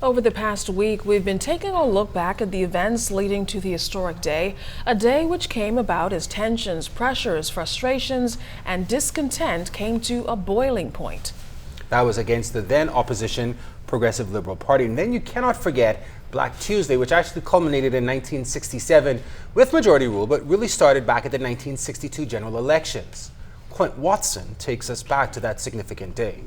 Over the past week, we've been taking a look back at the events leading to the historic day, a day which came about as tensions, pressures, frustrations, and discontent came to a boiling point. That was against the then opposition Progressive Liberal Party. And then you cannot forget Black Tuesday, which actually culminated in 1967 with majority rule, but really started back at the 1962 general elections. Clint Watson takes us back to that significant day.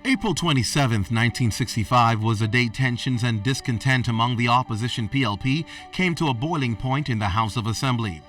April 27, 1965 was a day tensions and discontent among the opposition PLP came to a boiling point in the House of Assembly.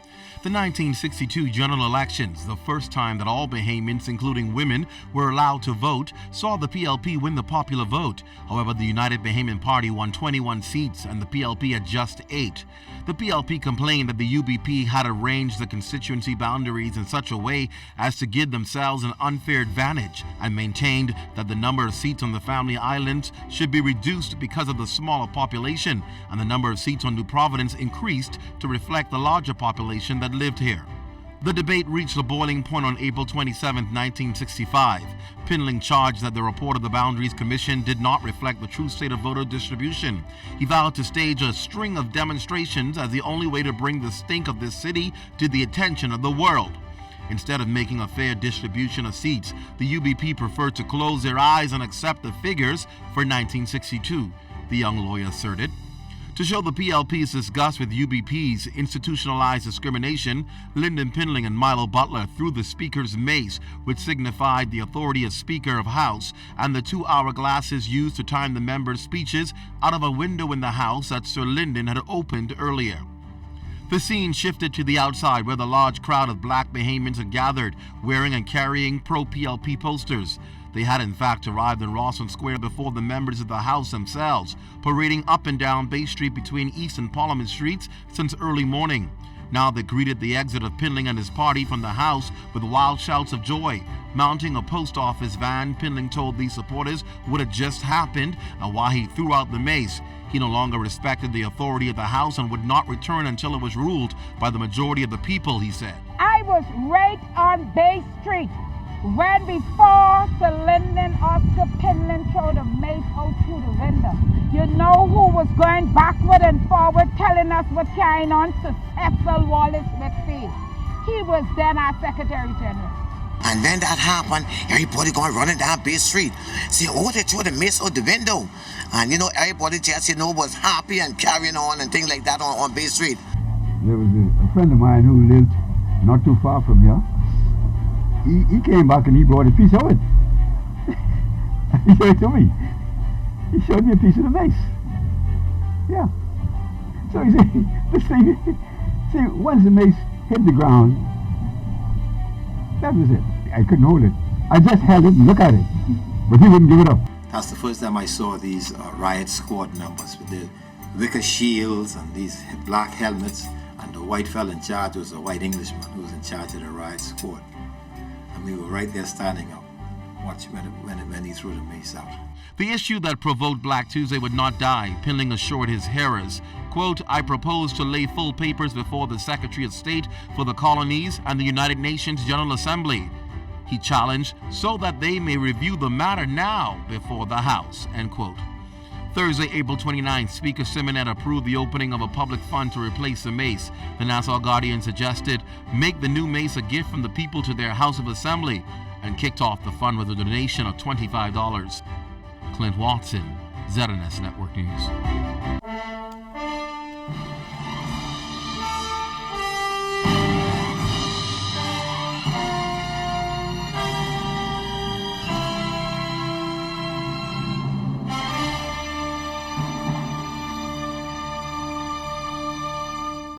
The 1962 general elections, the first time that all Bahamians, including women, were allowed to vote, saw the PLP win the popular vote. However, the United Bahamian Party won 21 seats and the PLP had just 8. The PLP complained that the UBP had arranged the constituency boundaries in such a way as to give themselves an unfair advantage and maintained that the number of seats on the Family Islands should be reduced because of the smaller population, and the number of seats on New Providence increased to reflect the larger population that lived here. The debate reached a boiling point on April 27, 1965. Pinling charged that the report of the Boundaries Commission did not reflect the true state of voter distribution. He vowed to stage a string of demonstrations as the only way to bring the stink of this city to the attention of the world. Instead of making a fair distribution of seats, the UBP preferred to close their eyes and accept the figures for 1962, the young lawyer asserted. To show the PLP's disgust with UBP's institutionalized discrimination, Lyndon Pinling and Milo Butler threw the Speaker's mace, which signified the authority as Speaker of House, and the 2-hour glasses used to time the members' speeches out of a window in the House that Sir Lyndon had opened earlier. The scene shifted to the outside where the large crowd of black Bahamians had gathered, wearing and carrying pro-PLP posters. They had in fact arrived in Rawson Square before the members of the House themselves, parading up and down Bay Street between East and Parliament Streets since early morning. Now they greeted the exit of Pinling and his party from the House with wild shouts of joy. Mounting a post office van, Pinling told these supporters what had just happened and why he threw out the mace. He no longer respected the authority of the House and would not return until it was ruled by the majority of the people, he said. I was right on Bay Street when before Sir Lyndon Oscar Pinling threw the mace out through the window. You know who was going backward and forward telling us what carrying on? Sir Cecil Wallace Whitfield. He was then our Secretary General. And when that happened, everybody going running down Bay Street. Say, oh, they threw the mace out the window. And everybody just, was happy and carrying on and things like that on Bay Street. There was a friend of mine who lived not too far from here. He came back and he brought a piece of it. He showed it to me. He showed me a piece of the mace. Yeah. So he said, this thing, see, once the mace hit the ground, that was it. I couldn't hold it. I just held it and looked at it, but he wouldn't give it up. That's the first time I saw these riot squad numbers with the wicker shields and these black helmets, and the white fella in charge was a white Englishman who was in charge of the riot squad. And we were right there standing up, watching when he threw the mace out. The issue that provoked Black Tuesday would not die. Pinling assured his hearers, quote, I propose to lay full papers before the Secretary of State for the Colonies and the United Nations General Assembly. He challenged, so that they may review the matter now before the House, end quote. Thursday, April 29th, Speaker Simonet approved the opening of a public fund to replace the mace. The Nassau Guardian suggested make the new mace a gift from the people to their House of Assembly and kicked off the fund with a donation of $25. Clint Watson, ZNS Network News.